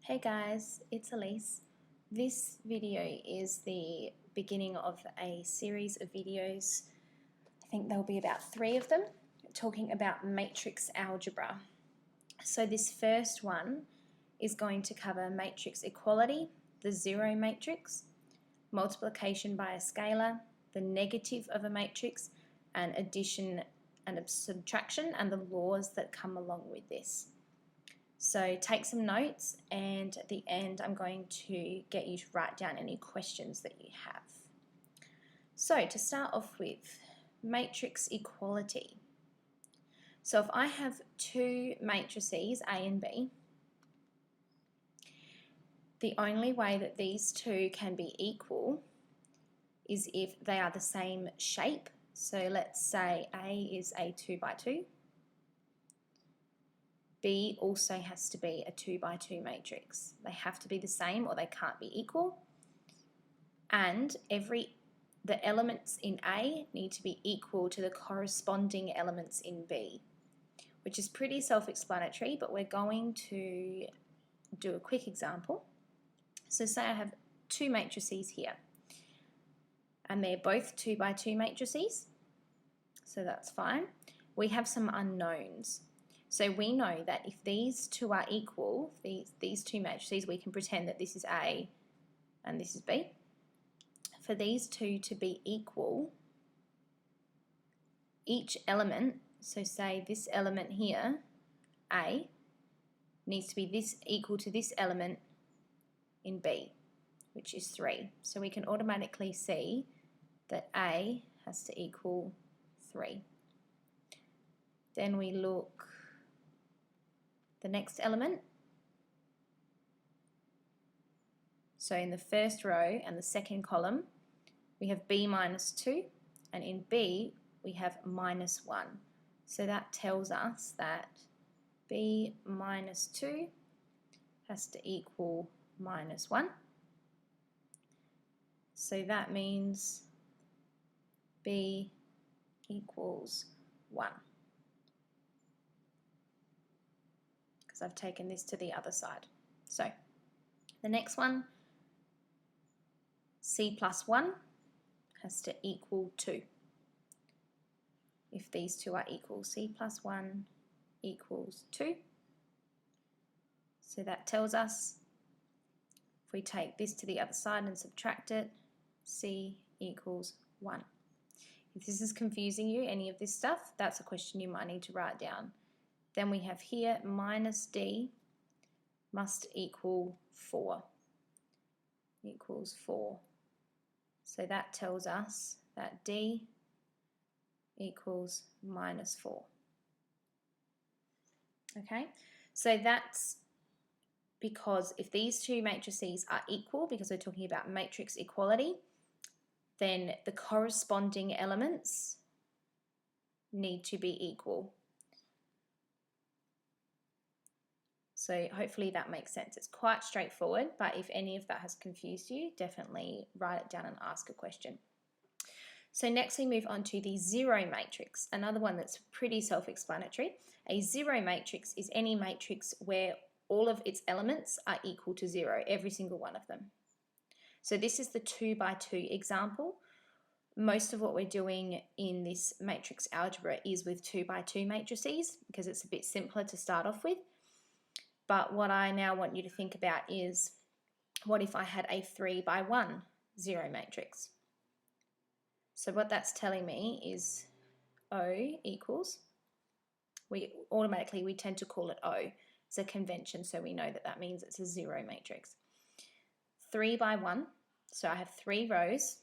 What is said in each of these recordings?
Hey guys, it's Elise. This video is the beginning of a series of videos. I think there'll be about 3 of them talking about matrix algebra. So this first one is going to cover matrix equality, the zero matrix, multiplication by a scalar, the negative of a matrix, and addition and subtraction and the laws that come along with this. So take some notes, and at the end I'm going to get you to write down any questions that you have. So to start off with, matrix equality. So if I have 2 matrices, A and B, the only way that these 2 can be equal is if they are the same shape. So let's say A is a 2 by 2. B also has to be a 2 by 2 matrix. They have to be the same or they can't be equal. And the elements in A need to be equal to the corresponding elements in B, which is pretty self-explanatory, but we're going to do a quick example. So say I have 2 matrices here, and they're both 2 by 2 matrices, so that's fine. We have some unknowns. So we know that if these 2 are equal, these 2 matrices, we can pretend that this is A and this is B. For these 2 to be equal, each element, so say this element here, A, needs to be equal to this element in B, which is 3. So we can automatically see that A has to equal 3. Then we look the next element. So in the first row and the second column, we have B minus 2, and in B we have minus 1. So that tells us that B minus 2 has to equal minus 1. So that means B equals 1. I've taken this to the other side. So the next one, C plus 1 has to equal 2. If these 2 are equal, C plus 1 equals 2. So that tells us if we take this to the other side and subtract it, C equals 1. If this is confusing you, any of this stuff, that's a question you might need to write down. Then we have here minus D must equal 4, equals 4. So that tells us that D equals minus 4. Okay, so that's because if these 2 matrices are equal, because we're talking about matrix equality, then the corresponding elements need to be equal. So hopefully that makes sense. It's quite straightforward, but if any of that has confused you, definitely write it down and ask a question. So next we move on to the zero matrix, another one that's pretty self-explanatory. A zero matrix is any matrix where all of its elements are equal to 0, every single one of them. So this is the 2 by 2 example. Most of what we're doing in this matrix algebra is with 2 by 2 matrices because it's a bit simpler to start off with. But what I now want you to think about is, what if I had a 3 by 1 zero matrix? So what that's telling me is O equals, we tend to call it O. It's a convention, so we know that that means it's a zero matrix. 3 by 1, so I have 3 rows,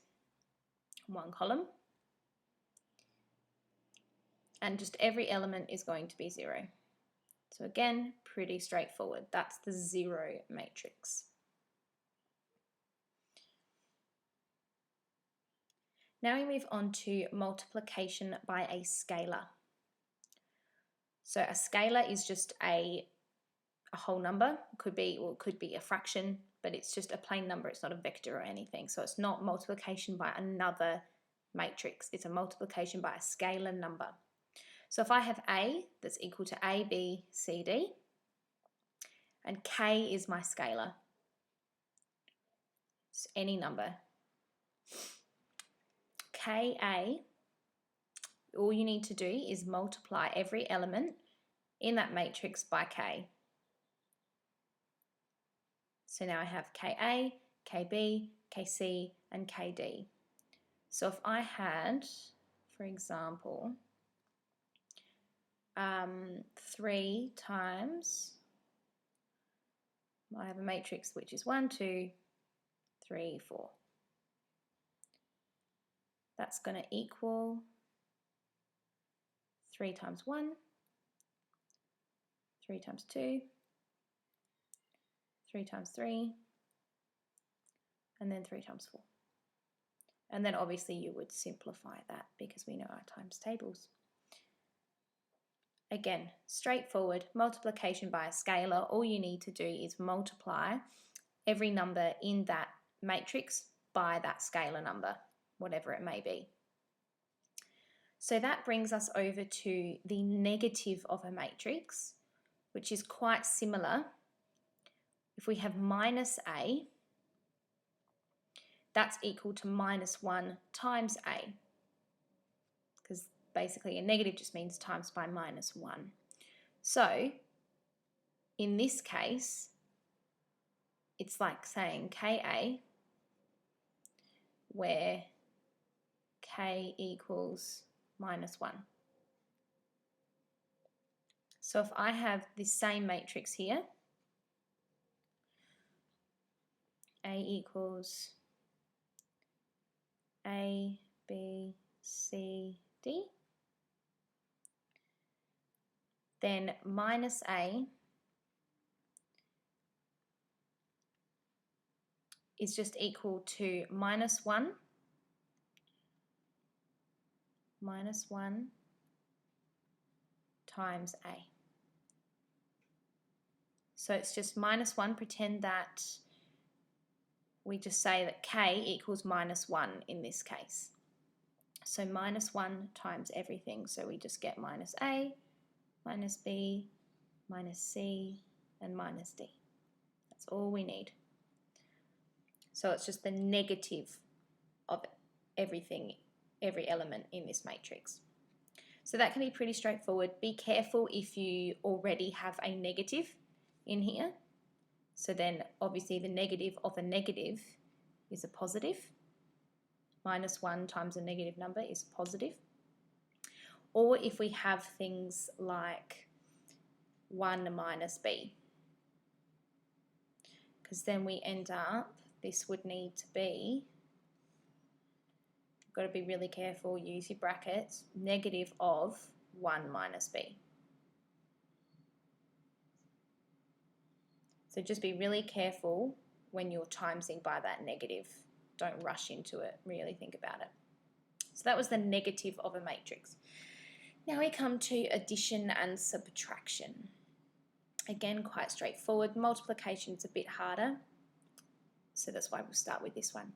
1 column, and just every element is going to be 0. So again, pretty straightforward. That's the zero matrix. Now we move on to multiplication by a scalar. So a scalar is just a whole number. It could be a fraction, but it's just a plain number. It's not a vector or anything. So it's not multiplication by another matrix. It's a multiplication by a scalar number. So if I have A that's equal to A, B, C, D, and k is my scalar. It's any number. Ka, all you need to do is multiply every element in that matrix by k. So now I have Ka, Kb, Kc, and Kd. So if I had, for example, 3 times, I have a matrix which is 1, 2, 3, 4. That's going to equal 3 times 1, 3 times 2, 3 times 3, and then 3 times 4. And then obviously you would simplify that because we know our times tables. Again, straightforward, multiplication by a scalar. All you need to do is multiply every number in that matrix by that scalar number, whatever it may be. So that brings us over to the negative of a matrix, which is quite similar. If we have minus A, that's equal to minus 1 times A, because basically a negative just means times by minus 1. So in this case, it's like saying Ka, where K equals minus 1. So if I have this same matrix here, A equals A, B, C, D, then minus A is just equal to minus 1 times A. So it's just minus 1, pretend that we just say that K equals minus 1 in this case. So minus 1 times everything, so we just get minus A, minus B, minus C, and minus D. That's all we need. So it's just the negative of everything, every element in this matrix. So that can be pretty straightforward. Be careful if you already have a negative in here. So then obviously the negative of a negative is a positive. Minus 1 times a negative number is positive. Or if we have things like 1 minus b, because then we end up, this would need to be, got to be really careful, use your brackets, negative of 1 minus b. So just be really careful when you're timesing by that negative. Don't rush into it, really think about it. So that was the negative of a matrix. Now we come to addition and subtraction. Again, quite straightforward. Multiplication is a bit harder, so that's why we'll start with this one.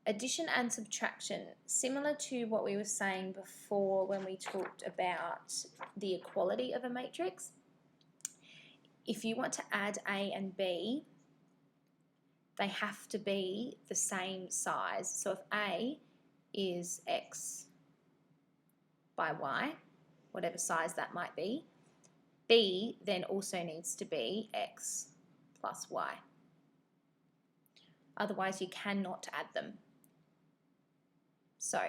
Addition and subtraction, similar to what we were saying before when we talked about the equality of a matrix. If you want to add A and B, they have to be the same size. So if A is X by Y, whatever size that might be, B then also needs to be X plus Y. Otherwise you cannot add them. So,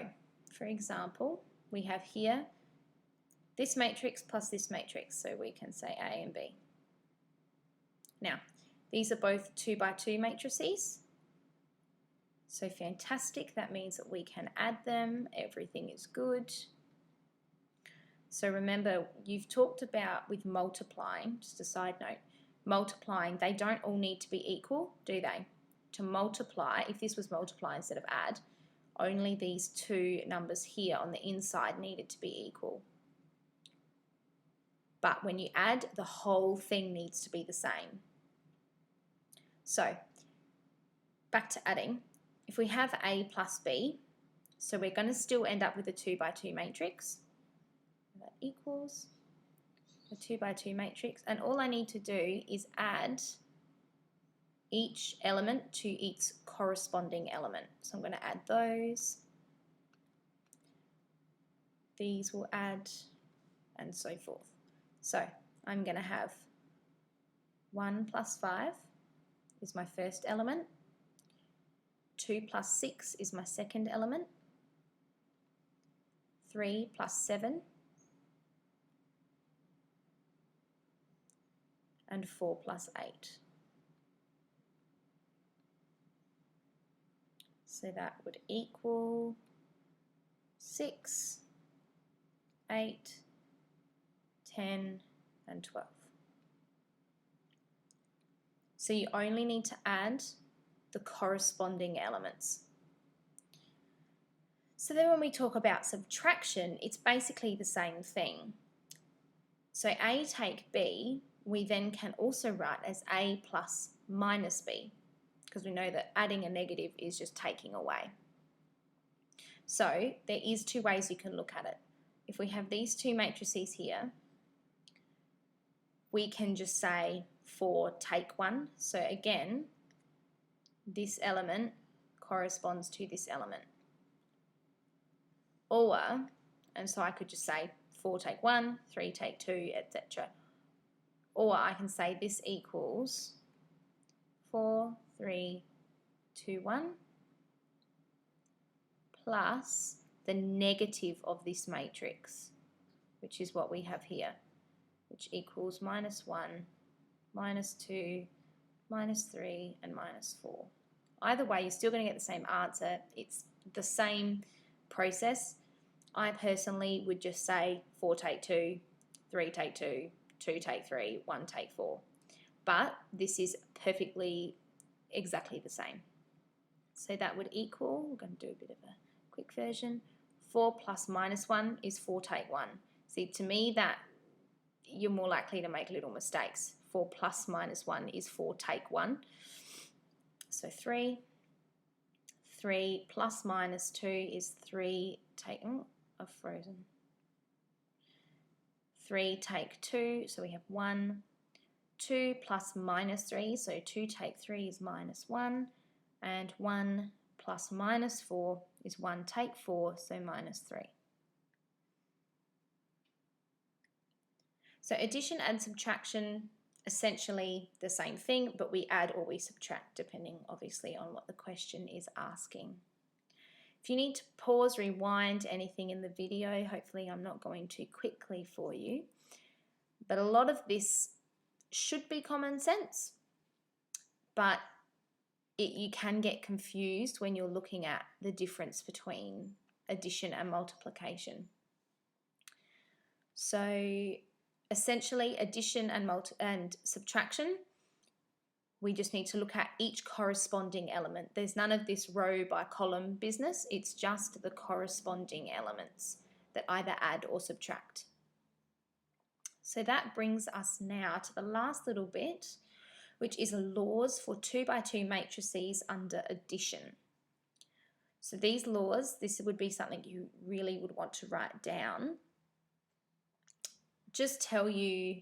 for example, we have here this matrix plus this matrix, so we can say A and B. Now, these are both 2 by 2 matrices. So fantastic, that means that we can add them, everything is good. So remember, you've talked about with multiplying, just a side note, multiplying, they don't all need to be equal, do they? To multiply, if this was multiply instead of add, only these 2 numbers here on the inside needed to be equal. But when you add, the whole thing needs to be the same. So, back to adding. If we have A plus B, so we're going to still end up with a 2 by 2 matrix. That equals a 2 by 2 matrix, and all I need to do is add each element to its corresponding element. So I'm going to add those. These will add, and so forth. So I'm going to have 1 plus 5 is my first element. 2 plus 6 is my second element. 3 plus 7. And 4 plus 8. So that would equal 6, 8, 10, and 12. So you only need to add the corresponding elements. So then when we talk about subtraction, it's basically the same thing. So A take B, we then can also write as A plus minus B, because we know that adding a negative is just taking away. So there is two ways you can look at it. If we have these two matrices here, we can just say 4 take 1. So again, this element corresponds to this element. Or, and so I could just say 4 take 1, 3 take 2, etc. Or I can say this equals 4, 3, 2, 1 plus the negative of this matrix, which is what we have here, which equals minus 1, minus 2, minus 3, and minus 4. Either way, you're still going to get the same answer. It's the same process. I personally would just say 4 take 2, 3 take 2, 2 take 3, 1 take 4. But this is perfectly exactly the same. So that would equal, we're going to do a bit of a quick version, 4 plus minus 1 is 4 take 1. See, to me that you're more likely to make little mistakes. 4 plus minus 1 is 4 take 1. So 3 plus minus 2 is 3 take, I've frozen. 3 take 2, so we have 1. 2 plus minus 3, so 2 take 3 is minus 1. And 1 plus minus 4 is 1 take 4, so minus 3. So addition and subtraction, essentially the same thing, but we add or we subtract depending obviously on what the question is asking. If you need to pause, rewind anything in the video, hopefully I'm not going too quickly for you. But a lot of this should be common sense, but you can get confused when you're looking at the difference between addition and multiplication. So essentially addition and subtraction, we just need to look at each corresponding element. There's none of this row by column business. It's just the corresponding elements that either add or subtract. So that brings us now to the last little bit, which is laws for 2 by 2 matrices under addition. So these laws, this would be something you really would want to write down. Just tell you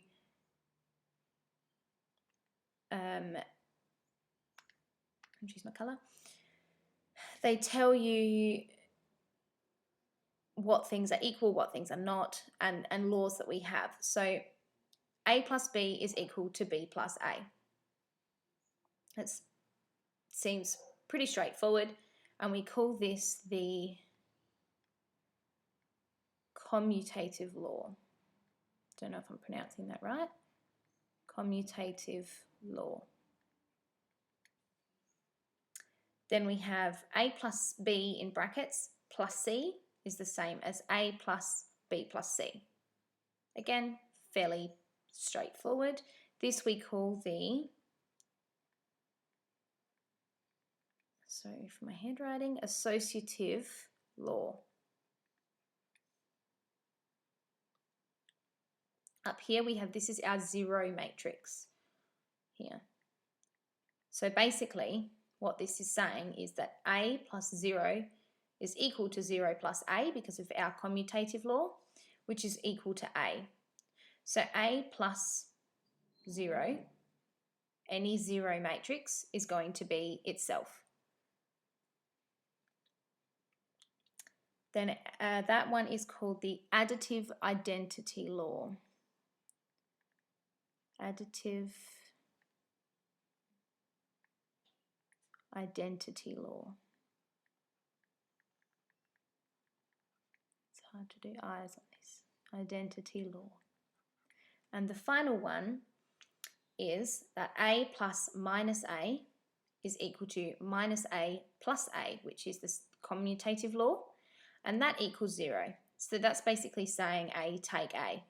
choose my colour. They tell you what things are equal, what things are not, and laws that we have. So A plus B is equal to B plus A. It seems pretty straightforward, and we call this the commutative law. Don't know if I'm pronouncing that right. Commutative law. Then we have A plus B in brackets plus C is the same as A plus B plus C. Again, fairly straightforward. This we call the, sorry for my handwriting, associative law. Up here we have, this is our zero matrix here. So basically what this is saying is that A plus 0 is equal to 0 plus A because of our commutative law, which is equal to A. So A plus 0, any 0 matrix is going to be itself. Then that one is called the additive identity law. Additive identity law. It's hard to do eyes on this. Identity law. And the final one is that A plus minus A is equal to minus A plus A, which is the commutative law, and that equals 0. So that's basically saying A take A.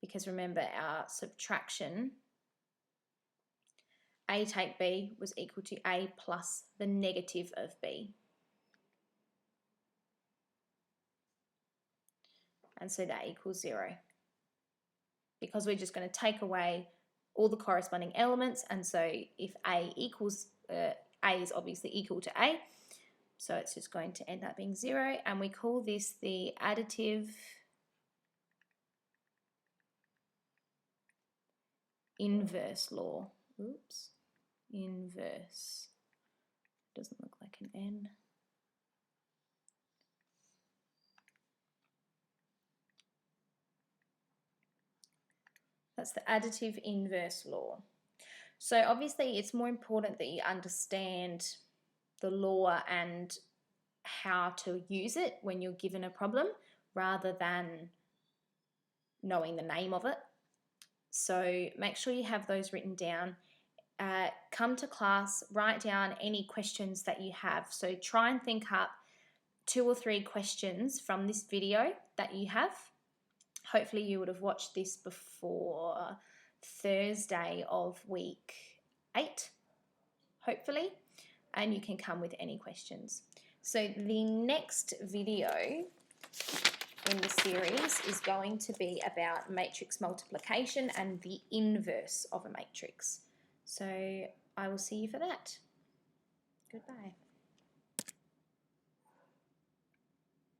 Because remember, our subtraction, A take B, was equal to A plus the negative of B. And so that equals 0. Because we're just going to take away all the corresponding elements, and so if A equals, A is obviously equal to A, so it's just going to end up being 0, and we call this the additive inverse law. Oops, inverse. Doesn't look like an N. That's the additive inverse law. So obviously it's more important that you understand the law and how to use it when you're given a problem rather than knowing the name of it. So make sure you have those written down. Come to class, write down any questions that you have. So try and think up 2 or 3 questions from this video that you have. Hopefully you would have watched this before Thursday of week 8, hopefully, and you can come with any questions. So the next video in the series is going to be about matrix multiplication and the inverse of a matrix. So I will see you for that. Goodbye.